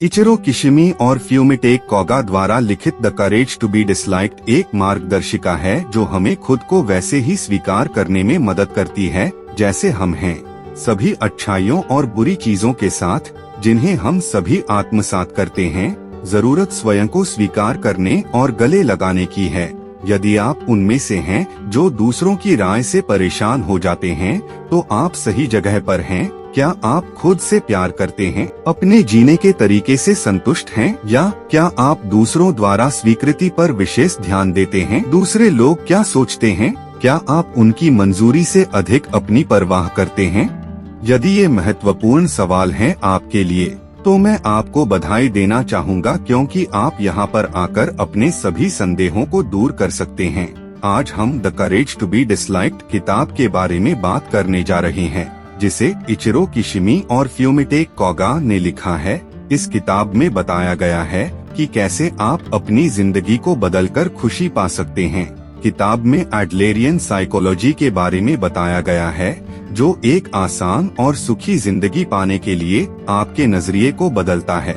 Ichiro किशिमी और फ्यूमिटेक Koga द्वारा लिखित the courage to be disliked एक मार्गदर्शिका है जो हमें खुद को वैसे ही स्वीकार करने में मदद करती है जैसे हम हैं, सभी अच्छाइयों और बुरी चीजों के साथ जिन्हें हम सभी आत्मसात करते हैं। जरूरत स्वयं को स्वीकार करने और गले लगाने की है। यदि आप उनमें से हैं जो दूसरों की राय से परेशान हो जाते हैं, तो आप सही जगह पर हैं। क्या आप खुद से प्यार करते हैं, अपने जीने के तरीके से संतुष्ट हैं, या क्या आप दूसरों द्वारा स्वीकृति पर विशेष ध्यान देते हैं? दूसरे लोग क्या सोचते हैं, क्या आप उनकी मंजूरी से अधिक अपनी परवाह करते हैं? यदि ये महत्वपूर्ण सवाल हैं आपके लिए, तो मैं आपको बधाई देना चाहूँगा, क्योंकि आप यहाँ पर आकर अपने सभी संदेहों को दूर कर सकते हैं। आज हम the courage to be disliked किताब के बारे में बात करने जा रहे हैं, जिसे इचिरो किशिमी और फ्यूमिटेक कोगा ने लिखा है। इस किताब में बताया गया है कि कैसे आप अपनी जिंदगी को बदलकर खुशी पा सकते हैं। किताब में एडलेरियन साइकोलॉजी के बारे में बताया गया है, जो एक आसान और सुखी जिंदगी पाने के लिए आपके नजरिए को बदलता है।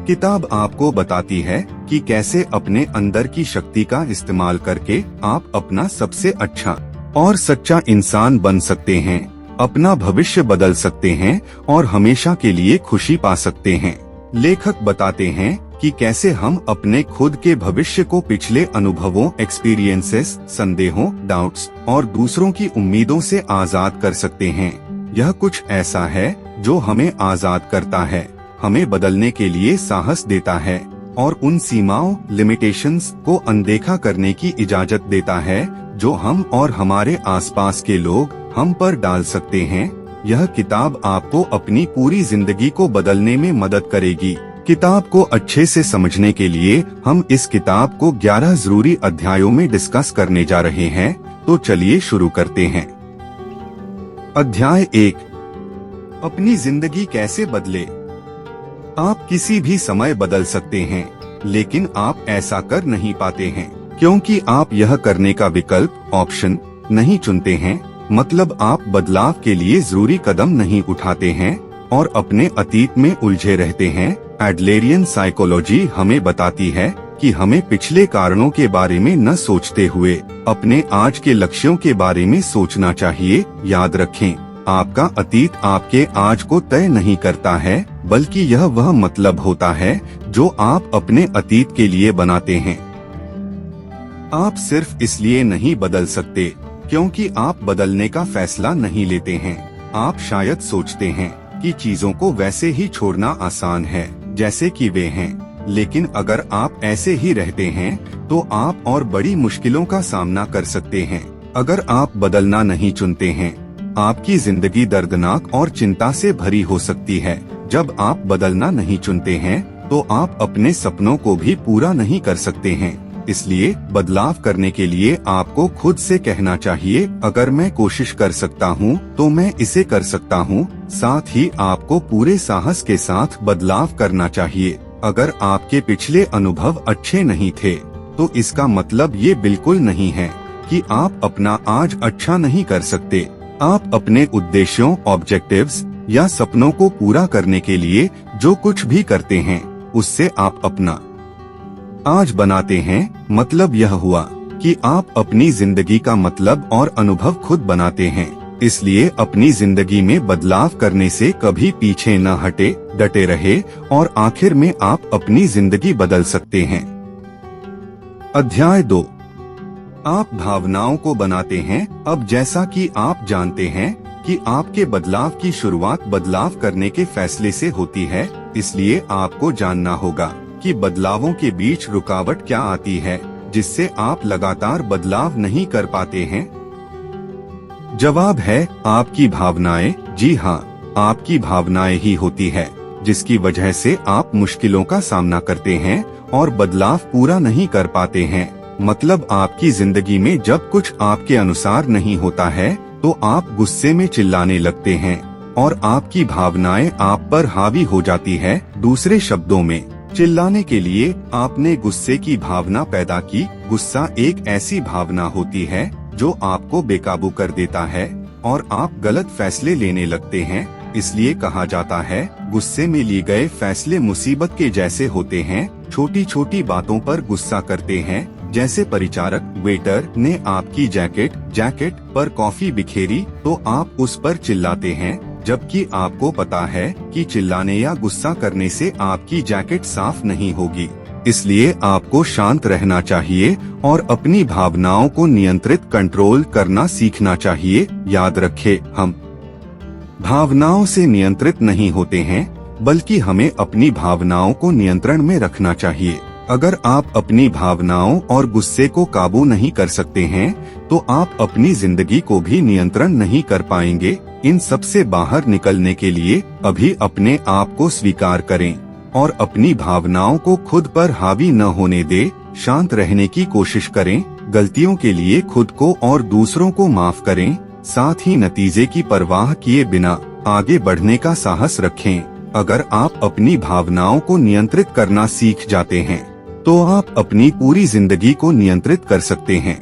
किताब आपको बताती है कि कैसे अपने अंदर की शक्ति का इस्तेमाल करके आप अपना सबसे अच्छा और सच्चा इंसान बन सकते हैं, अपना भविष्य बदल सकते हैं और हमेशा के लिए खुशी पा सकते हैं। लेखक बताते हैं कि कैसे हम अपने खुद के भविष्य को पिछले अनुभवों, एक्सपीरियंसेस, संदेहों, डाउट्स और दूसरों की उम्मीदों से आजाद कर सकते हैं। यह कुछ ऐसा है जो हमें आजाद करता है, हमें बदलने के लिए साहस देता है और उन सीमाओं, लिमिटेशंस को अनदेखा करने की इजाजत देता है जो हम और हमारे आसपास के लोग हम पर डाल सकते हैं। यह किताब आपको अपनी पूरी जिंदगी को बदलने में मदद करेगी। किताब को अच्छे से समझने के लिए हम इस किताब को 11 जरूरी अध्यायों में डिस्कस करने जा रहे हैं, तो चलिए शुरू करते हैं। अध्याय 1, अपनी जिंदगी कैसे बदले। आप किसी भी समय बदल सकते हैं, लेकिन आप ऐसा कर नहीं पाते हैं, क्योंकि आप यह करने का विकल्प, ऑप्शन नहीं चुनते हैं। मतलब आप बदलाव के लिए जरूरी कदम नहीं उठाते हैं और अपने अतीत में उलझे रहते हैं। एडलेरियन साइकोलॉजी हमें बताती है कि हमें पिछले कारणों के बारे में न सोचते हुए अपने आज के लक्ष्यों के बारे में सोचना चाहिए। याद रखें, आपका अतीत आपके आज को तय नहीं करता है, बल्कि यह वह मतलब होता है जो आप अपने अतीत के लिए बनाते हैं। आप सिर्फ इसलिए नहीं बदल सकते क्योंकि आप बदलने का फैसला नहीं लेते हैं। आप शायद सोचते हैं कि चीजों को वैसे ही छोड़ना आसान है जैसे कि वे हैं, लेकिन अगर आप ऐसे ही रहते हैं तो आप और बड़ी मुश्किलों का सामना कर सकते हैं। अगर आप बदलना नहीं चुनते हैं, आपकी जिंदगी दर्दनाक और चिंता से भरी हो सकती है। जब आप बदलना नहीं चुनते हैं, तो आप अपने सपनों को भी पूरा नहीं कर सकते हैं। इसलिए बदलाव करने के लिए आपको खुद से कहना चाहिए, अगर मैं कोशिश कर सकता हूँ तो मैं इसे कर सकता हूँ। साथ ही आपको पूरे साहस के साथ बदलाव करना चाहिए। अगर आपके पिछले अनुभव अच्छे नहीं थे, तो इसका मतलब ये बिल्कुल नहीं है कि आप अपना आज अच्छा नहीं कर सकते। आप अपने उद्देश्यों, ऑब्जेक्टिव्स या सपनों को पूरा करने के लिए जो कुछ भी करते हैं, उससे आप अपना आज बनाते हैं। मतलब यह हुआ कि आप अपनी जिंदगी का मतलब और अनुभव खुद बनाते हैं। इसलिए अपनी जिंदगी में बदलाव करने से कभी पीछे न हटे, डटे रहे और आखिर में आप अपनी जिंदगी बदल सकते हैं। अध्याय 2, आप भावनाओं को बनाते हैं। अब जैसा कि आप जानते हैं कि आपके बदलाव की शुरुआत बदलाव करने के फैसले से होती है, इसलिए आपको जानना होगा कि बदलावों के बीच रुकावट क्या आती है जिससे आप लगातार बदलाव नहीं कर पाते हैं। जवाब है आपकी भावनाएं। जी हाँ, आपकी भावनाएं ही होती है जिसकी वजह से आप मुश्किलों का सामना करते हैं और बदलाव पूरा नहीं कर पाते हैं। मतलब आपकी जिंदगी में जब कुछ आपके अनुसार नहीं होता है, तो आप गुस्से में चिल्लाने लगते हैं और आपकी भावनाएं आप पर हावी हो जाती है। दूसरे शब्दों में, चिल्लाने के लिए आपने गुस्से की भावना पैदा की। गुस्सा एक ऐसी भावना होती है जो आपको बेकाबू कर देता है और आप गलत फैसले लेने लगते हैं। इसलिए कहा जाता है, गुस्से में लिए गए फैसले मुसीबत के जैसे होते हैं। छोटी छोटी बातों पर गुस्सा करते हैं, जैसे परिचारक वेटर ने आपकी जैकेट पर कॉफी बिखेरी तो आप उस पर चिल्लाते हैं, जबकि आपको पता है कि चिल्लाने या गुस्सा करने से आपकी जैकेट साफ नहीं होगी। इसलिए आपको शांत रहना चाहिए और अपनी भावनाओं को नियंत्रित कंट्रोल करना सीखना चाहिए। याद रखें, हम भावनाओं से नियंत्रित नहीं होते हैं, बल्कि हमें अपनी भावनाओं को नियंत्रण में रखना चाहिए। अगर आप अपनी भावनाओं और गुस्से को काबू नहीं कर सकते हैं, तो आप अपनी जिंदगी को भी नियंत्रण नहीं कर पाएंगे। इन सब से बाहर निकलने के लिए अभी अपने आप को स्वीकार करें और अपनी भावनाओं को खुद पर हावी न होने दे। शांत रहने की कोशिश करें, गलतियों के लिए खुद को और दूसरों को माफ करें, साथ ही नतीजे की परवाह किए बिना आगे बढ़ने का साहस रखें। अगर आप अपनी भावनाओं को नियंत्रित करना सीख जाते हैं, तो आप अपनी पूरी जिंदगी को नियंत्रित कर सकते हैं।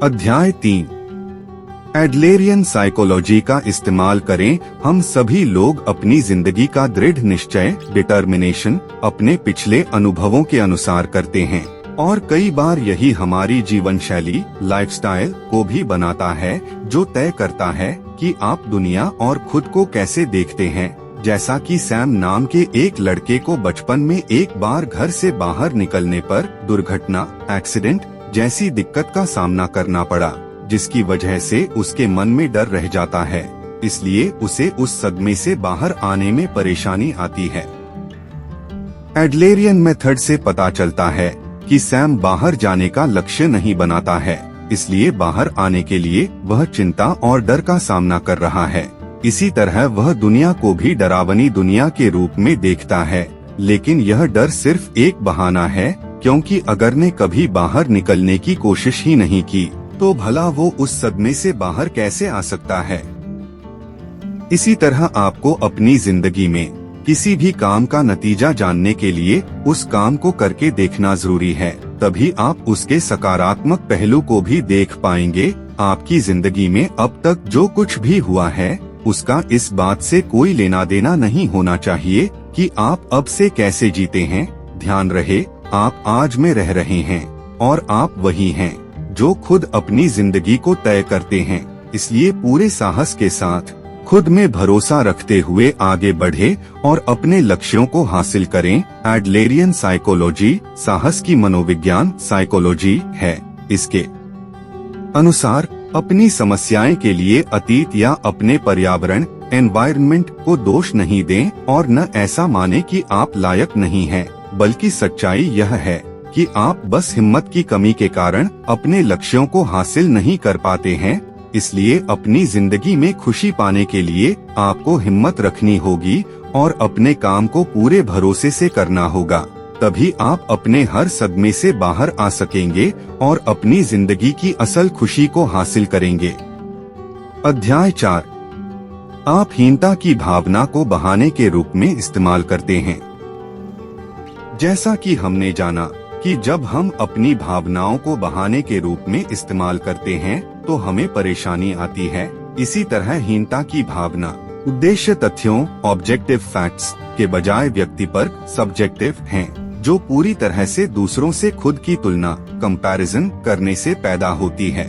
अध्याय 3, एडलेरियन साइकोलॉजी का इस्तेमाल करें। हम सभी लोग अपनी जिंदगी का दृढ़ निश्चय डिटर्मिनेशन अपने पिछले अनुभवों के अनुसार करते हैं, और कई बार यही हमारी जीवन शैली लाइफस्टाइल को भी बनाता है, जो तय करता है कि आप दुनिया और खुद को कैसे देखते हैं। जैसा कि सैम नाम के एक लड़के को बचपन में एक बार घर से बाहर निकलने पर दुर्घटना एक्सीडेंट जैसी दिक्कत का सामना करना पड़ा, जिसकी वजह से उसके मन में डर रह जाता है। इसलिए उसे उस सदमे से बाहर आने में परेशानी आती है। एडलेरियन मेथड से पता चलता है कि सैम बाहर जाने का लक्ष्य नहीं बनाता है, इसलिए बाहर आने के लिए वह चिंता और डर का सामना कर रहा है। इसी तरह वह दुनिया को भी डरावनी दुनिया के रूप में देखता है, लेकिन यह डर सिर्फ एक बहाना है, क्योंकि अगर ने कभी बाहर निकलने की कोशिश ही नहीं की, तो भला वो उस सदमे से बाहर कैसे आ सकता है। इसी तरह आपको अपनी जिंदगी में किसी भी काम का नतीजा जानने के लिए उस काम को करके देखना जरूरी है, तभी आप उसके सकारात्मक पहलू को भी देख पाएंगे। आपकी जिंदगी में अब तक जो कुछ भी हुआ है, उसका इस बात से कोई लेना देना नहीं होना चाहिए कि आप अब से कैसे जीते हैं। ध्यान रहे, आप आज में रह रहे हैं और आप वही हैं जो खुद अपनी जिंदगी को तय करते हैं। इसलिए पूरे साहस के साथ खुद में भरोसा रखते हुए आगे बढ़े और अपने लक्ष्यों को हासिल करें। एडलेरियन साइकोलॉजी साहस की मनोविज्ञान साइकोलॉजी है। इसके अनुसार अपनी समस्याएं के लिए अतीत या अपने पर्यावरण एनवायरनमेंट को दोष नहीं दें और न ऐसा माने कि आप लायक नहीं हैं, बल्कि सच्चाई यह है कि आप बस हिम्मत की कमी के कारण अपने लक्ष्यों को हासिल नहीं कर पाते हैं। इसलिए अपनी जिंदगी में खुशी पाने के लिए आपको हिम्मत रखनी होगी और अपने काम को पूरे भरोसे से करना होगा। तभी आप अपने हर सदमे से बाहर आ सकेंगे और अपनी जिंदगी की असल खुशी को हासिल करेंगे। अध्याय 4, आप हीनता की भावना को बहाने के रूप में इस्तेमाल करते हैं। जैसा कि हमने जाना कि जब हम अपनी भावनाओं को बहाने के रूप में इस्तेमाल करते हैं, तो हमें परेशानी आती है। इसी तरह हीनता की भावना उद्देश्य तथ्यों ऑब्जेक्टिव फैक्ट्स के बजाय व्यक्तिपरक सब्जेक्टिव हैं, जो पूरी तरह से दूसरों से खुद की तुलना कंपैरिजन करने से पैदा होती है।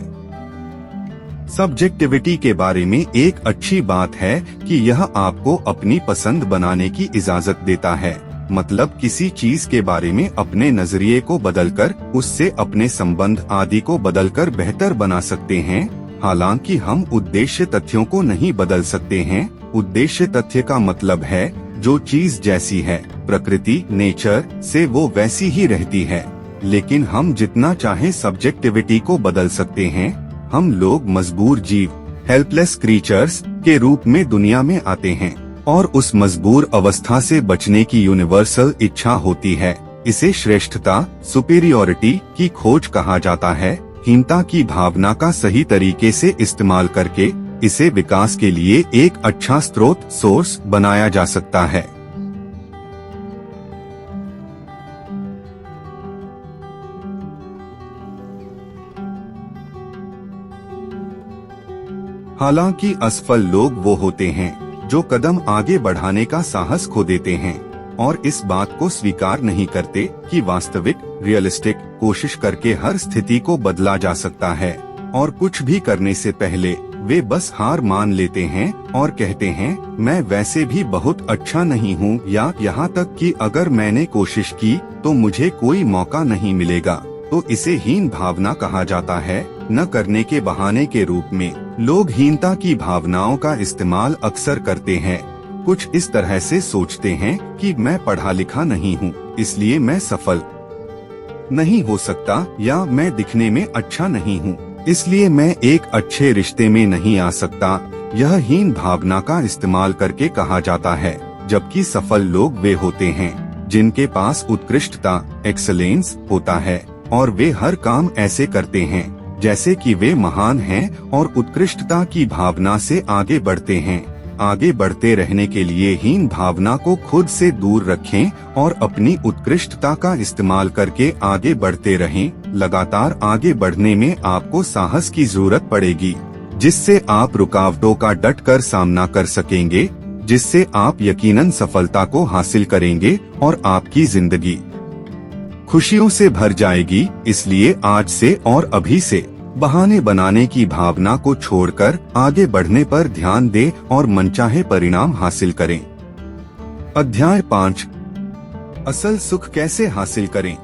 सब्जेक्टिविटी के बारे में एक अच्छी बात है कि यह आपको अपनी पसंद बनाने की इजाजत देता है। मतलब किसी चीज के बारे में अपने नजरिए को बदलकर उससे अपने संबंध आदि को बदलकर बेहतर बना सकते हैं। हालांकि हम उद्देश्य तथ्यों को नहीं बदल सकते हैं। उद्देश्य तथ्य का मतलब है जो चीज जैसी है प्रकृति नेचर से वो वैसी ही रहती है, लेकिन हम जितना चाहे सब्जेक्टिविटी को बदल सकते हैं। हम लोग मजबूर जीव हेल्पलेस क्रीचर्स के रूप में दुनिया में आते हैं और उस मजबूर अवस्था से बचने की यूनिवर्सल इच्छा होती है। इसे श्रेष्ठता सुपीरियोरिटी की खोज कहा जाता है। हीनता की भावना का सही तरीके से इस्तेमाल करके इसे विकास के लिए एक अच्छा स्रोत सोर्स बनाया जा सकता है। हालांकि असफल लोग वो होते हैं जो कदम आगे बढ़ाने का साहस खो देते हैं और इस बात को स्वीकार नहीं करते कि वास्तविक रियलिस्टिक कोशिश करके हर स्थिति को बदला जा सकता है और कुछ भी करने से पहले वे बस हार मान लेते हैं और कहते हैं मैं वैसे भी बहुत अच्छा नहीं हूँ, या यहाँ तक कि अगर मैंने कोशिश की तो मुझे कोई मौका नहीं मिलेगा। तो इसे हीन भावना कहा जाता है। न करने के बहाने के रूप में लोग हीनता की भावनाओं का इस्तेमाल अक्सर करते हैं। कुछ इस तरह से सोचते हैं कि मैं पढ़ा लिखा नहीं हूँ, इसलिए मैं सफल नहीं हो सकता, या मैं दिखने में अच्छा नहीं हूँ, इसलिए मैं एक अच्छे रिश्ते में नहीं आ सकता। यह हीन भावना का इस्तेमाल करके कहा जाता है, जबकि सफल लोग वे होते हैं जिनके पास उत्कृष्टता एक्सेलेंस होता है और वे हर काम ऐसे करते हैं जैसे कि वे महान हैं और उत्कृष्टता की भावना से आगे बढ़ते हैं। आगे बढ़ते रहने के लिए हीन भावना को खुद से दूर रखें और अपनी उत्कृष्टता का इस्तेमाल करके आगे बढ़ते रहें। लगातार आगे बढ़ने में आपको साहस की जरूरत पड़ेगी, जिससे आप रुकावटों का डटकर सामना कर सकेंगे, जिससे आप यकीनन सफलता को हासिल करेंगे और आपकी जिंदगी खुशियों से भर जाएगी। इसलिए आज से और अभी से बहाने बनाने की भावना को छोड़कर आगे बढ़ने पर ध्यान दें और मनचाहे परिणाम हासिल करें। अध्याय 5, असल सुख कैसे हासिल करें।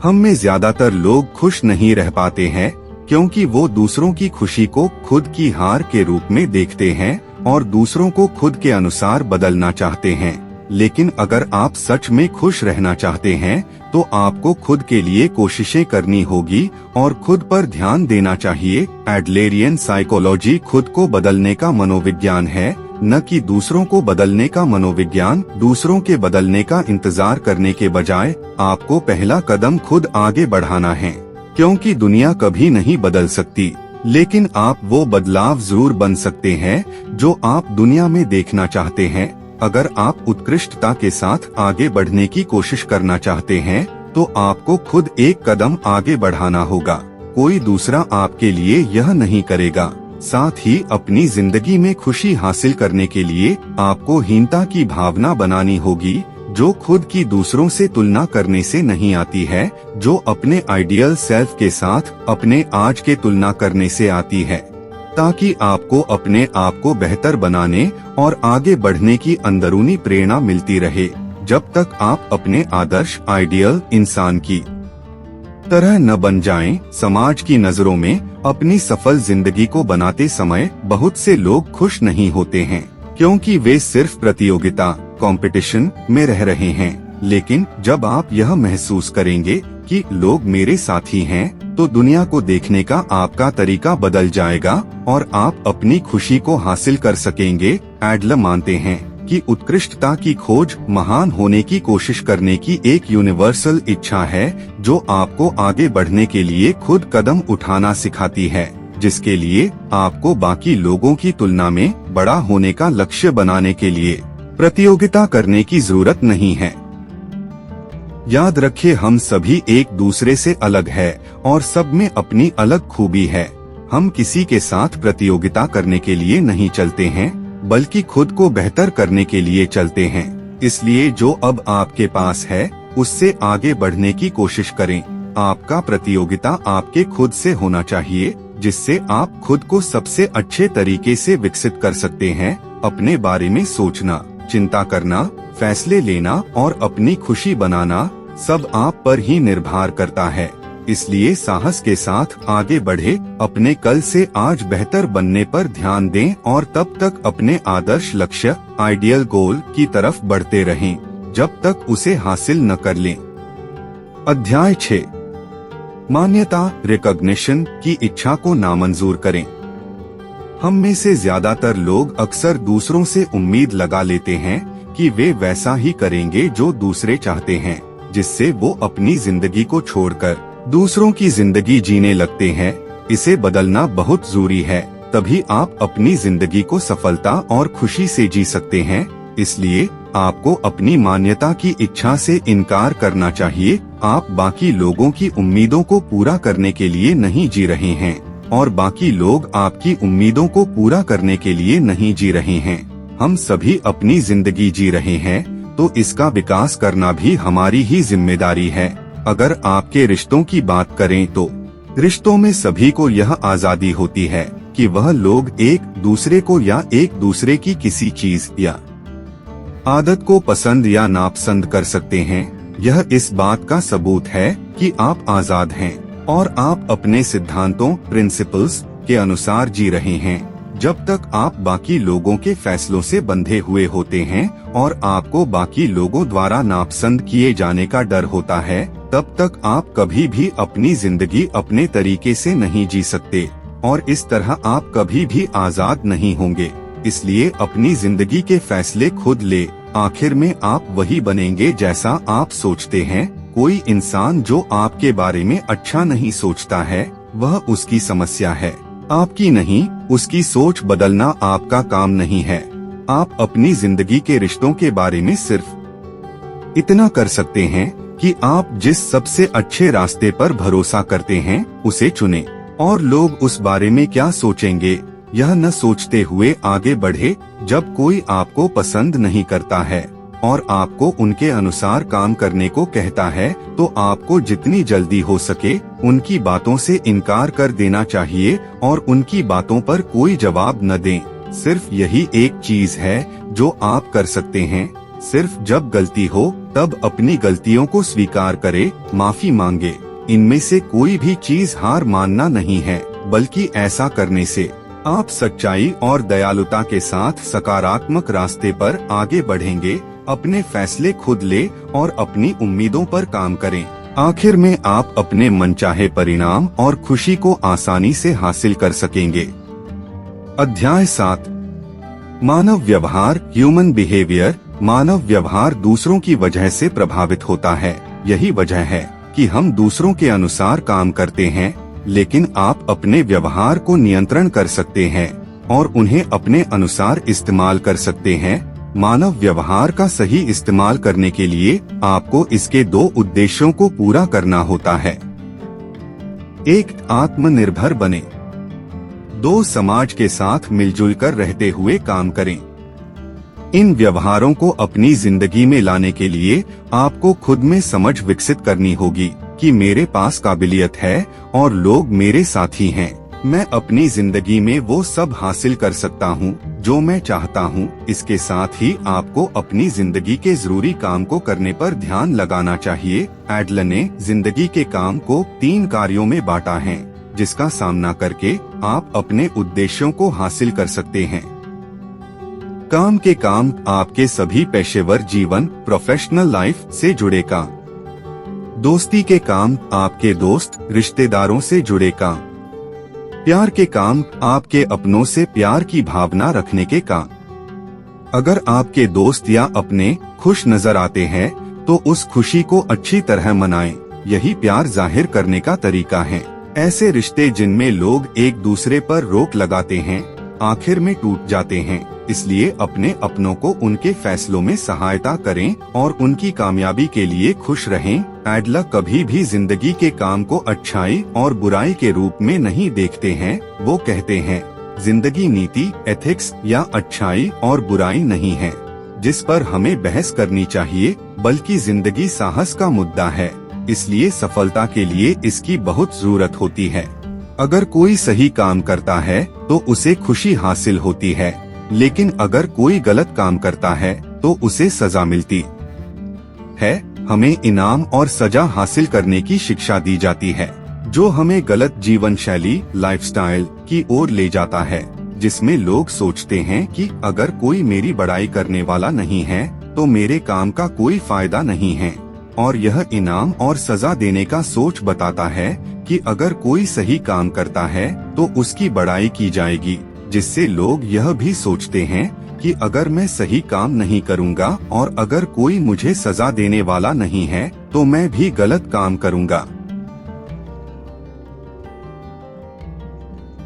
हम में ज्यादातर लोग खुश नहीं रह पाते हैं क्योंकि वो दूसरों की खुशी को खुद की हार के रूप में देखते हैं और दूसरों को खुद के अनुसार बदलना चाहते हैं। लेकिन अगर आप सच में खुश रहना चाहते हैं तो आपको खुद के लिए कोशिशें करनी होगी और खुद पर ध्यान देना चाहिए। एडलेरियन साइकोलॉजी खुद को बदलने का मनोविज्ञान है, न कि दूसरों को बदलने का मनोविज्ञान। दूसरों के बदलने का इंतजार करने के बजाय आपको पहला कदम खुद आगे बढ़ाना है, क्योंकि दुनिया कभी नहीं बदल सकती, लेकिन आप वो बदलाव जरूर बन सकते हैं जो आप दुनिया में देखना चाहते हैं। अगर आप उत्कृष्टता के साथ आगे बढ़ने की कोशिश करना चाहते हैं तो आपको खुद एक कदम आगे बढ़ाना होगा, कोई दूसरा आपके लिए यह नहीं करेगा। साथ ही अपनी जिंदगी में खुशी हासिल करने के लिए आपको हीनता की भावना बनानी होगी, जो खुद की दूसरों से तुलना करने से नहीं आती है, जो अपने आइडियल सेल्फ के साथ अपने आज के तुलना करने से आती है, ताकि आपको अपने आप को बेहतर बनाने और आगे बढ़ने की अंदरूनी प्रेरणा मिलती रहे। जब तक आप अपने आदर्श आइडियल इंसान की तरह न बन जाएं, समाज की नजरों में अपनी सफल जिंदगी को बनाते समय बहुत से लोग खुश नहीं होते हैं, क्योंकि वे सिर्फ प्रतियोगिता कंपटीशन में रह रहे हैं। लेकिन जब आप यह महसूस करेंगे कि लोग मेरे साथी हैं, तो दुनिया को देखने का आपका तरीका बदल जाएगा और आप अपनी खुशी को हासिल कर सकेंगे। एडलर मानते हैं कि उत्कृष्टता की खोज महान होने की कोशिश करने की एक यूनिवर्सल इच्छा है, जो आपको आगे बढ़ने के लिए खुद कदम उठाना सिखाती है, जिसके लिए आपको बाकी लोगों की तुलना में बड़ा होने का लक्ष्य बनाने के लिए प्रतियोगिता करने की जरूरत नहीं है। याद रखिए, हम सभी एक दूसरे से अलग है और सब में अपनी अलग खूबी है। हम किसी के साथ प्रतियोगिता करने के लिए नहीं चलते हैं, बल्कि खुद को बेहतर करने के लिए चलते हैं। इसलिए जो अब आपके पास है उससे आगे बढ़ने की कोशिश करें। आपका प्रतियोगिता आपके खुद से होना चाहिए, जिससे आप खुद को सबसे अच्छे तरीके से विकसित कर सकते हैं। अपने बारे में सोचना, चिंता करना, फैसले लेना और अपनी खुशी बनाना सब आप पर ही निर्भर करता है। इसलिए साहस के साथ आगे बढ़े, अपने कल से आज बेहतर बनने पर ध्यान दें और तब तक अपने आदर्श लक्ष्य आइडियल गोल की तरफ बढ़ते रहें, जब तक उसे हासिल न कर लें। अध्याय 6, मान्यता रिकॉग्निशन की इच्छा को नामंजूर करें। हम में से ज्यादातर लोग अक्सर दूसरों से उम्मीद लगा लेते हैं कि वे वैसा ही करेंगे जो दूसरे चाहते हैं, जिससे वो अपनी जिंदगी को छोड़कर दूसरों की जिंदगी जीने लगते हैं। इसे बदलना बहुत जरूरी है, तभी आप अपनी जिंदगी को सफलता और खुशी से जी सकते हैं। इसलिए आपको अपनी मान्यता की इच्छा से इनकार करना चाहिए। आप बाकी लोगों की उम्मीदों को पूरा करने के लिए नहीं जी रहे हैं और बाकी लोग आपकी उम्मीदों को पूरा करने के लिए नहीं जी रहे हैं। हम सभी अपनी जिंदगी जी रहे हैं, तो इसका विकास करना भी हमारी ही जिम्मेदारी है। अगर आपके रिश्तों की बात करें तो रिश्तों में सभी को यह आजादी होती है कि वह लोग एक दूसरे को या एक दूसरे की किसी चीज या आदत को पसंद या नापसंद कर सकते हैं। यह इस बात का सबूत है कि आप आजाद हैं और आप अपने सिद्धांतों प्रिंसिपल्स के अनुसार जी रहे हैं। जब तक आप बाकी लोगों के फैसलों से बंधे हुए होते हैं और आपको बाकी लोगों द्वारा नापसंद किए जाने का डर होता है, तब तक आप कभी भी अपनी जिंदगी अपने तरीके से नहीं जी सकते और इस तरह आप कभी भी आजाद नहीं होंगे। इसलिए अपनी जिंदगी के फैसले खुद ले। आखिर में आप वही बनेंगे जैसा आप सोचते हैं। कोई इंसान जो आपके बारे में अच्छा नहीं सोचता है, वह उसकी समस्या है, आपकी नहीं। उसकी सोच बदलना आपका काम नहीं है। आप अपनी जिंदगी के रिश्तों के बारे में सिर्फ इतना कर सकते हैं कि आप जिस सबसे अच्छे रास्ते पर भरोसा करते हैं उसे चुनें और लोग उस बारे में क्या सोचेंगे यह न सोचते हुए आगे बढ़े। जब कोई आपको पसंद नहीं करता है और आपको उनके अनुसार काम करने को कहता है, तो आपको जितनी जल्दी हो सके उनकी बातों से इनकार कर देना चाहिए और उनकी बातों पर कोई जवाब न दें। सिर्फ यही एक चीज है जो आप कर सकते हैं। सिर्फ जब गलती हो तब अपनी गलतियों को स्वीकार करे, माफी मांगे। इनमें से कोई भी चीज हार मानना नहीं है, बल्कि ऐसा करने से आप सच्चाई और दयालुता के साथ सकारात्मक रास्ते पर आगे बढ़ेंगे। अपने फैसले खुद ले और अपनी उम्मीदों पर काम करें। आखिर में आप अपने मनचाहे परिणाम और खुशी को आसानी से हासिल कर सकेंगे। अध्याय 7, मानव व्यवहार, ह्यूमन बिहेवियर। मानव व्यवहार दूसरों की वजह से प्रभावित होता है। यही वजह है कि हम दूसरों के अनुसार काम करते हैं, लेकिन आप अपने व्यवहार को नियंत्रण कर सकते हैं और उन्हें अपने अनुसार इस्तेमाल कर सकते हैं। मानव व्यवहार का सही इस्तेमाल करने के लिए आपको इसके 2 उद्देश्यों को पूरा करना होता है। 1, आत्मनिर्भर बने। 2, समाज के साथ मिलजुल कर रहते हुए काम करें। इन व्यवहारों को अपनी जिंदगी में लाने के लिए आपको खुद में समझ विकसित करनी होगी कि मेरे पास काबिलियत है और लोग मेरे साथी हैं। मैं अपनी जिंदगी में वो सब हासिल कर सकता हूँ जो मैं चाहता हूँ। इसके साथ ही आपको अपनी जिंदगी के जरूरी काम को करने पर ध्यान लगाना चाहिए। एडलर ने जिंदगी के काम को 3 कार्यों में बांटा है, जिसका सामना करके आप अपने उद्देश्यों को हासिल कर सकते हैं। काम के काम आपके सभी पेशेवर जीवन, प्रोफेशनल लाइफ से जुड़े काम। दोस्ती के काम आपके दोस्त रिश्तेदारों से जुड़े काम। प्यार के काम आपके अपनों से प्यार की भावना रखने के काम। अगर आपके दोस्त या अपने खुश नजर आते हैं तो उस खुशी को अच्छी तरह मनाएं। यही प्यार जाहिर करने का तरीका है। ऐसे रिश्ते जिनमें लोग एक दूसरे पर रोक लगाते हैं आखिर में टूट जाते हैं। इसलिए अपने अपनों को उनके फैसलों में सहायता करें और उनकी कामयाबी के लिए खुश रहें। एडलर कभी भी जिंदगी के काम को अच्छाई और बुराई के रूप में नहीं देखते हैं। वो कहते हैं, जिंदगी नीति, एथिक्स या अच्छाई और बुराई नहीं है जिस पर हमें बहस करनी चाहिए, बल्कि जिंदगी साहस का मुद्दा है। इसलिए सफलता के लिए इसकी बहुत जरूरत होती है। अगर कोई सही काम करता है तो उसे खुशी हासिल होती है, लेकिन अगर कोई गलत काम करता है तो उसे सजा मिलती है। हमें इनाम और सजा हासिल करने की शिक्षा दी जाती है, जो हमें गलत जीवन शैली, लाइफस्टाइल की ओर ले जाता है, जिसमें लोग सोचते हैं कि अगर कोई मेरी बड़ाई करने वाला नहीं है तो मेरे काम का कोई फायदा नहीं है। और यह इनाम और सजा देने का सोच बताता है कि अगर कोई सही काम करता है तो उसकी बड़ाई की जाएगी, जिससे लोग यह भी सोचते हैं कि अगर मैं सही काम नहीं करूंगा और अगर कोई मुझे सजा देने वाला नहीं है तो मैं भी गलत काम करूंगा।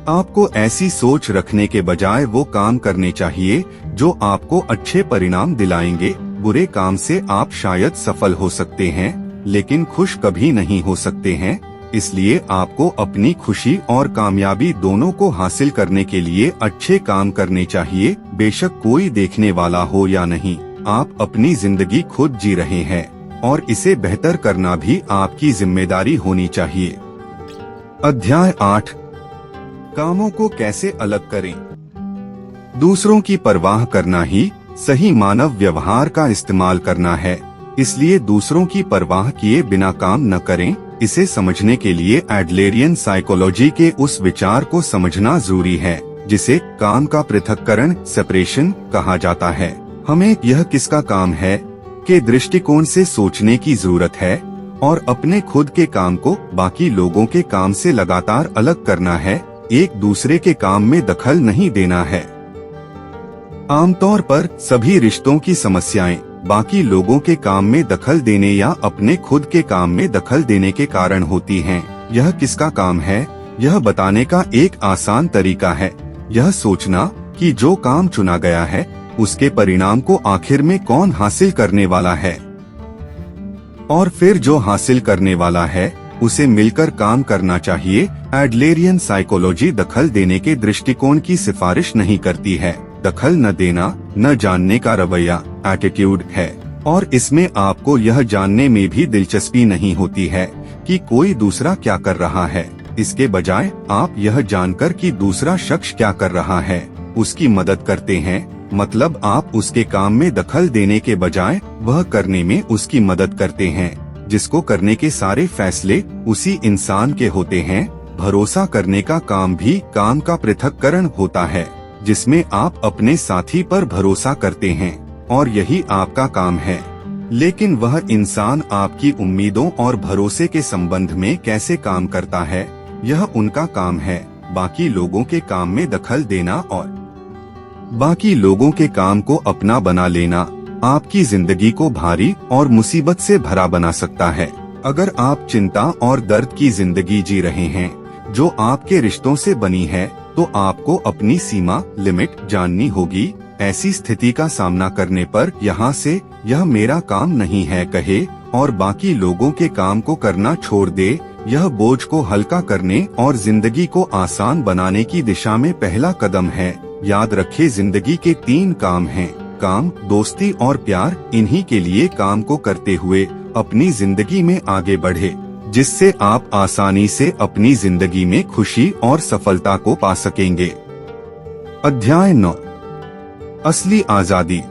आपको ऐसी सोच रखने के बजाय वो काम करने चाहिए जो आपको अच्छे परिणाम दिलाएंगे। बुरे काम से आप शायद सफल हो सकते हैं, लेकिन खुश कभी नहीं हो सकते हैं। इसलिए आपको अपनी खुशी और कामयाबी दोनों को हासिल करने के लिए अच्छे काम करने चाहिए। बेशक कोई देखने वाला हो या नहीं, आप अपनी जिंदगी खुद जी रहे हैं और इसे बेहतर करना भी आपकी जिम्मेदारी होनी चाहिए। अध्याय 8, कामों को कैसे अलग करें। दूसरों की परवाह करना ही सही मानव व्यवहार का इस्तेमाल करना है, इसलिए दूसरों की परवाह किए बिना काम न करें। इसे समझने के लिए एडलेरियन साइकोलॉजी के उस विचार को समझना जरूरी है जिसे काम का पृथक्करण, सेपरेशन कहा जाता है। हमें यह किसका काम है के दृष्टिकोण से सोचने की जरूरत है और अपने खुद के काम को बाकी लोगों के काम से लगातार अलग करना है। एक दूसरे के काम में दखल नहीं देना है। आमतौर पर सभी रिश्तों की समस्याएं बाकी लोगों के काम में दखल देने या अपने खुद के काम में दखल देने के कारण होती हैं। यह किसका काम है, यह बताने का एक आसान तरीका है यह सोचना कि जो काम चुना गया है उसके परिणाम को आखिर में कौन हासिल करने वाला है, और फिर जो हासिल करने वाला है उसे मिलकर काम करना चाहिए। एडलेरियन साइकोलॉजी दखल देने के दृष्टिकोण की सिफारिश नहीं करती है। दखल न देना न जानने का रवैया, एटीट्यूड है, और इसमें आपको यह जानने में भी दिलचस्पी नहीं होती है कि कोई दूसरा क्या कर रहा है। इसके बजाय आप यह जानकर कि दूसरा शख्स क्या कर रहा है उसकी मदद करते हैं। मतलब आप उसके काम में दखल देने के बजाय वह करने में उसकी मदद करते हैं जिसको करने के सारे फैसले उसी इंसान के होते हैं। भरोसा करने का काम भी काम का पृथक्करण होता है जिसमें आप अपने साथी पर भरोसा करते हैं और यही आपका काम है। लेकिन वह इंसान आपकी उम्मीदों और भरोसे के संबंध में कैसे काम करता है यह उनका काम है। बाकी लोगों के काम में दखल देना और बाकी लोगों के काम को अपना बना लेना आपकी जिंदगी को भारी और मुसीबत से भरा बना सकता है। अगर आप चिंता और दर्द की जिंदगी जी रहे हैं जो आपके रिश्तों से बनी है तो आपको अपनी सीमा लिमिट जाननी होगी। ऐसी स्थिति का सामना करने पर यहाँ से यह मेरा काम नहीं है कहे और बाकी लोगों के काम को करना छोड़ दे, यह बोझ को हल्का करने और जिंदगी को आसान बनाने की दिशा में पहला कदम है। याद रखें, जिंदगी के 3 काम हैं, काम, दोस्ती और प्यार। इन्हीं के लिए काम को करते हुए अपनी जिंदगी में आगे बढ़े जिससे आप आसानी से अपनी जिंदगी में खुशी और सफलता को पा सकेंगे। अध्याय 9, असली आजादी।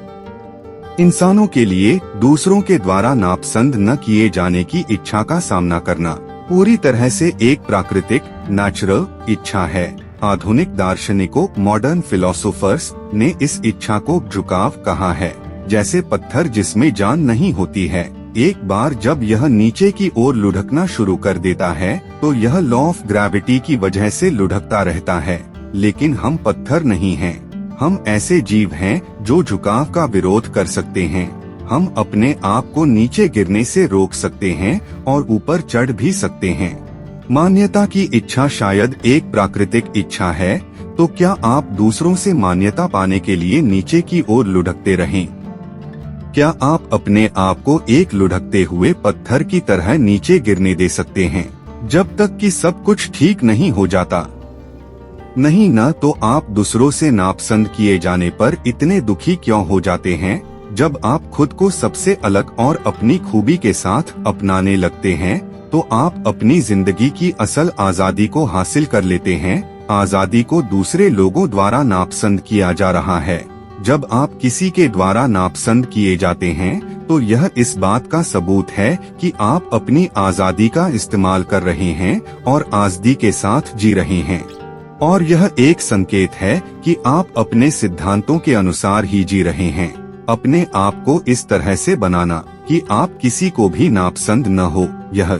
इंसानों के लिए दूसरों के द्वारा नापसंद न किए जाने की इच्छा का सामना करना पूरी तरह से एक प्राकृतिक नेचुरल इच्छा है। आधुनिक दार्शनिकों मॉडर्न फिलोसोफर्स ने इस इच्छा को झुकाव कहा है, जैसे पत्थर जिसमें जान नहीं होती है। एक बार जब यह नीचे की ओर लुढ़कना शुरू कर देता है तो यह लॉ ऑफ ग्रेविटी की वजह से लुढ़कता रहता है। लेकिन हम पत्थर नहीं हैं, हम ऐसे जीव हैं जो झुकाव का विरोध कर सकते हैं। हम अपने आप को नीचे गिरने से रोक सकते हैं और ऊपर चढ़ भी सकते हैं। मान्यता की इच्छा शायद एक प्राकृतिक इच्छा है, तो क्या आप दूसरों से मान्यता पाने के लिए नीचे की ओर लुढ़कते रहें? क्या आप अपने आप को एक लुढ़कते हुए पत्थर की तरह नीचे गिरने दे सकते हैं जब तक कि सब कुछ ठीक नहीं हो जाता? नहीं न तो आप दूसरों से नापसंद किए जाने पर इतने दुखी क्यों हो जाते हैं जब आप खुद को सबसे अलग और अपनी खूबी के साथ अपनाने लगते हैं तो आप अपनी जिंदगी की असल आजादी को हासिल कर लेते हैं। आजादी को दूसरे लोगों द्वारा नापसंद किया जा रहा है। जब आप किसी के द्वारा नापसंद किए जाते हैं तो यह इस बात का सबूत है कि आप अपनी आजादी का इस्तेमाल कर रहे हैं और आजादी के साथ जी रहे हैं, और यह एक संकेत है कि आप अपने सिद्धांतों के अनुसार ही जी रहे हैं। अपने आप को इस तरह से बनाना कि आप किसी को भी नापसंद न हो, यह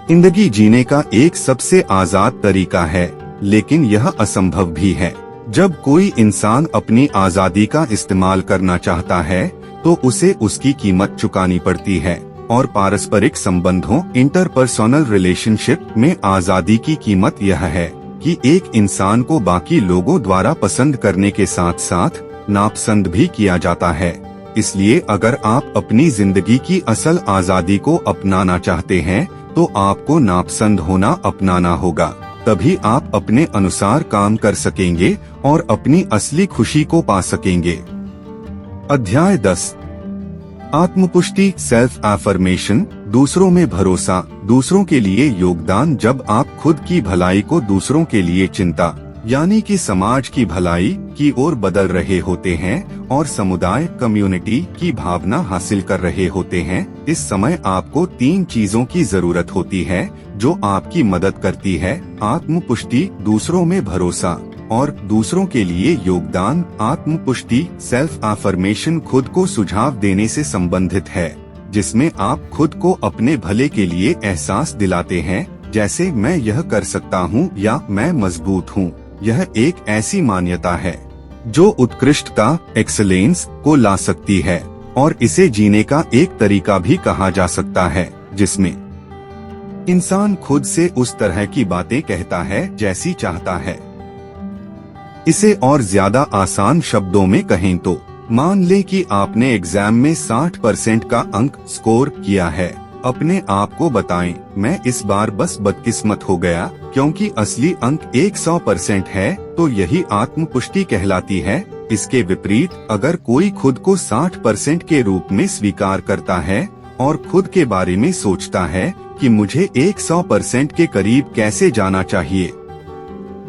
जिंदगी जीने का एक सबसे आजाद तरीका है, लेकिन यह असंभव भी है। जब कोई इंसान अपनी आजादी का इस्तेमाल करना चाहता है तो उसे उसकी कीमत चुकानी पड़ती है, और पारस्परिक संबंधों इंटरपर्सनल रिलेशनशिप में आजादी की कीमत यह है कि एक इंसान को बाकी लोगों द्वारा पसंद करने के साथ साथ नापसंद भी किया जाता है। इसलिए अगर आप अपनी जिंदगी की असल आजादी को अपनाना चाहते हैं तो तो आपको नापसंद होना अपनाना होगा। तभी आप अपने अनुसार काम कर सकेंगे और अपनी असली खुशी को पा सकेंगे। अध्याय 10 आत्मपुष्टि सेल्फ एफर्मेशन, दूसरों में भरोसा, दूसरों के लिए योगदान। जब आप खुद की भलाई को दूसरों के लिए चिंता यानी कि समाज की भलाई की ओर बदल रहे होते हैं और समुदाय कम्युनिटी की भावना हासिल कर रहे होते हैं, इस समय आपको 3 चीजों की जरूरत होती है जो आपकी मदद करती है। आत्मपुष्टि, दूसरों में भरोसा और दूसरों के लिए योगदान। आत्मपुष्टि सेल्फ एफर्मेशन खुद को सुझाव देने से संबंधित है, जिसमें आप खुद को अपने भले के लिए एहसास दिलाते हैं, जैसे मैं यह कर सकता हूँ या मैं मजबूत हूँ। यह एक ऐसी मान्यता है जो उत्कृष्टता एक्सेलेंस को ला सकती है और इसे जीने का एक तरीका भी कहा जा सकता है, जिसमें इंसान खुद से उस तरह की बातें कहता है जैसी चाहता है। इसे और ज्यादा आसान शब्दों में कहें तो मान लें कि आपने एग्जाम में 60% का अंक स्कोर किया है। अपने आप को बताएं, मैं इस बार बस बदकिस्मत हो गया, क्योंकि असली अंक 100% है। तो यही आत्मपुष्टि कहलाती है। इसके विपरीत, अगर कोई खुद को 60% के रूप में स्वीकार करता है और खुद के बारे में सोचता है कि मुझे 100% के करीब कैसे जाना चाहिए,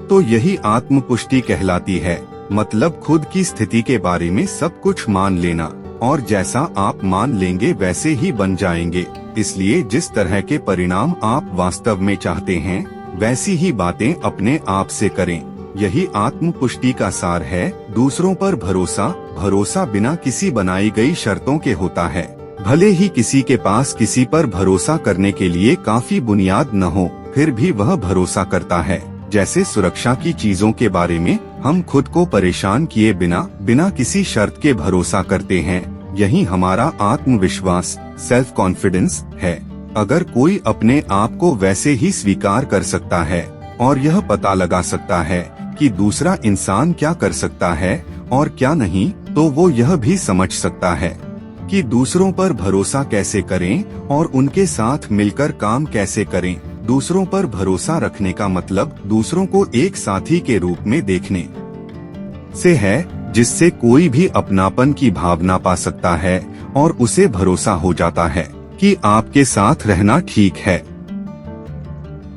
तो यही आत्मपुष्टि कहलाती है। मतलब खुद की स्थिति के बारे में सब कुछ मान लेना, और जैसा आप मान लेंगे वैसे ही बन जाएंगे। इसलिए जिस तरह के परिणाम आप वास्तव में चाहते हैं, वैसी ही बातें अपने आप से करें। यही आत्मपुष्टि का सार है। दूसरों पर भरोसा, भरोसा बिना किसी बनाई गई शर्तों के होता है। भले ही किसी के पास किसी पर भरोसा करने के लिए काफी बुनियाद न हो, फिर भी वह भरोसा करता है। जैसे सुरक्षा की चीजों के बारे में हम खुद को परेशान किए बिना किसी शर्त के भरोसा करते हैं। यही हमारा आत्मविश्वास सेल्फ कॉन्फिडेंस है। अगर कोई अपने आप को वैसे ही स्वीकार कर सकता है और यह पता लगा सकता है कि दूसरा इंसान क्या कर सकता है और क्या नहीं, तो वो यह भी समझ सकता है कि दूसरों पर भरोसा कैसे करें और उनके साथ मिलकर काम कैसे करें। दूसरों पर भरोसा रखने का मतलब दूसरों को एक साथी के रूप में देखने से है, जिससे कोई भी अपनापन की भावना पा सकता है और उसे भरोसा हो जाता है कि आपके साथ रहना ठीक है।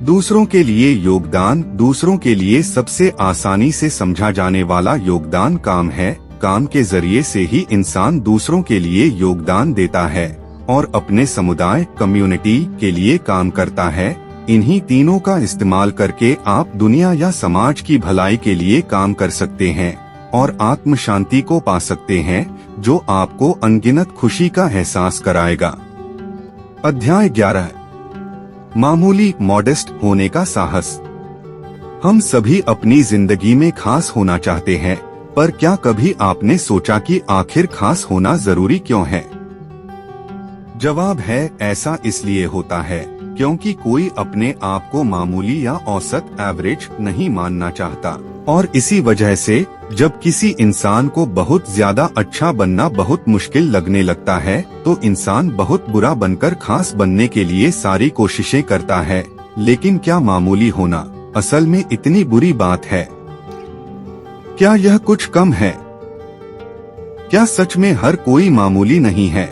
दूसरों के लिए योगदान, दूसरों के लिए सबसे आसानी से समझा जाने वाला योगदान काम है। काम के जरिए से ही इंसान दूसरों के लिए योगदान देता है और अपने समुदाय कम्युनिटी के लिए काम करता है। इन्हीं तीनों का इस्तेमाल करके आप दुनिया या समाज की भलाई के लिए काम कर सकते हैं और आत्म शांति को पा सकते हैं, जो आपको अनगिनत खुशी का एहसास कराएगा। अध्याय 11 मामूली मॉडेस्ट होने का साहस। हम सभी अपनी जिंदगी में खास होना चाहते हैं, पर क्या कभी आपने सोचा कि आखिर खास होना जरूरी क्यों है? जवाब है, ऐसा इसलिए होता है क्योंकि कोई अपने आप को मामूली या औसत एवरेज नहीं मानना चाहता, और इसी वजह से जब किसी इंसान को बहुत ज्यादा अच्छा बनना बहुत मुश्किल लगने लगता है, तो इंसान बहुत बुरा बनकर खास बनने के लिए सारी कोशिशें करता है। लेकिन क्या मामूली होना असल में इतनी बुरी बात है? क्या यह कुछ कम है? क्या सच में हर कोई मामूली नहीं है?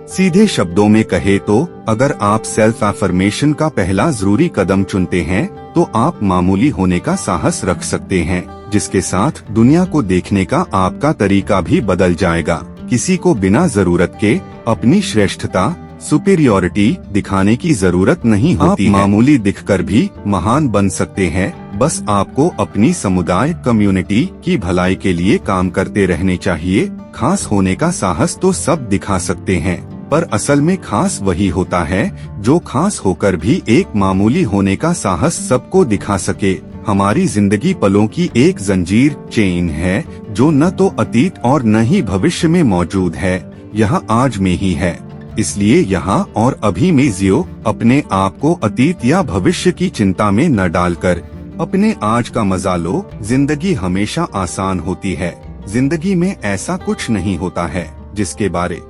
सीधे शब्दों में कहे तो अगर आप सेल्फ एफर्मेशन का पहला जरूरी कदम चुनते हैं, तो आप मामूली होने का साहस रख सकते हैं, जिसके साथ दुनिया को देखने का आपका तरीका भी बदल जाएगा। किसी को बिना जरूरत के अपनी श्रेष्ठता सुपीरियोरिटी दिखाने की जरूरत नहीं होती है। आप मामूली दिखकर भी महान बन सकते हैं। बस आपको अपनी समुदाय कम्युनिटी की भलाई के लिए काम करते रहने चाहिए। खास होने का साहस तो सब दिखा सकते हैं, पर असल में खास वही होता है जो खास होकर भी एक मामूली होने का साहस सबको दिखा सके। हमारी जिंदगी पलों की एक जंजीर चेन है, जो न तो अतीत और न ही भविष्य में मौजूद है, यह आज में ही है। इसलिए यहाँ और अभी में जियो, अपने आप को अतीत या भविष्य की चिंता में न डालकर अपने आज का मजा लो। जिंदगी हमेशा आसान होती है। जिंदगी में ऐसा कुछ नहीं होता है जिसके बारे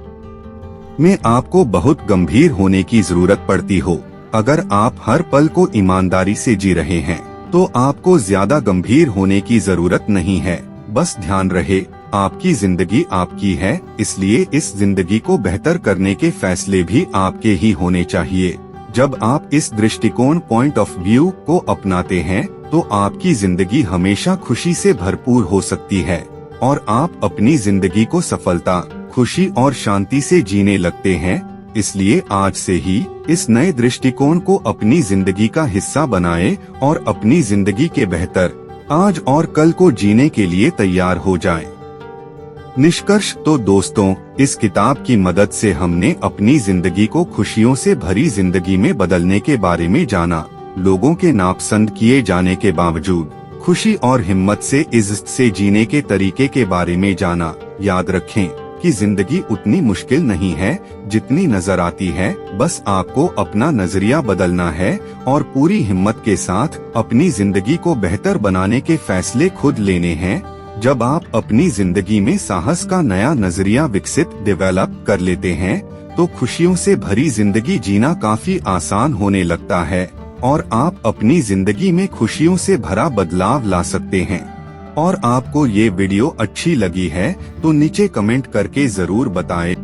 में आपको बहुत गंभीर होने की जरूरत पड़ती हो। अगर आप हर पल को ईमानदारी से जी रहे हैं तो आपको ज्यादा गंभीर होने की जरूरत नहीं है। बस ध्यान रहे, आपकी जिंदगी आपकी है, इसलिए इस जिंदगी को बेहतर करने के फैसले भी आपके ही होने चाहिए। जब आप इस दृष्टिकोण पॉइंट ऑफ व्यू को अपनाते हैं तो आपकी जिंदगी हमेशा खुशी से भरपूर हो सकती है और आप अपनी जिंदगी को सफलता, खुशी और शांति से जीने लगते हैं। इसलिए आज से ही इस नए दृष्टिकोण को अपनी जिंदगी का हिस्सा बनाएं और अपनी जिंदगी के बेहतर आज और कल को जीने के लिए तैयार हो जाएं। निष्कर्ष तो दोस्तों, इस किताब की मदद से हमने अपनी जिंदगी को खुशियों से भरी जिंदगी में बदलने के बारे में जाना। लोगों के नापसंद किए जाने के बावजूद खुशी और हिम्मत से इज्जत से जीने के तरीके के बारे में जाना। याद रखें कि जिंदगी उतनी मुश्किल नहीं है जितनी नजर आती है। बस आपको अपना नजरिया बदलना है और पूरी हिम्मत के साथ अपनी जिंदगी को बेहतर बनाने के फैसले खुद लेने हैं। जब आप अपनी जिंदगी में साहस का नया नजरिया डेवलप कर लेते हैं तो खुशियों से भरी जिंदगी जीना काफी आसान होने लगता है और आप अपनी जिंदगी में खुशियों से भरा बदलाव ला सकते हैं। और आपको ये वीडियो अच्छी लगी है तो नीचे कमेंट करके जरूर बताएं।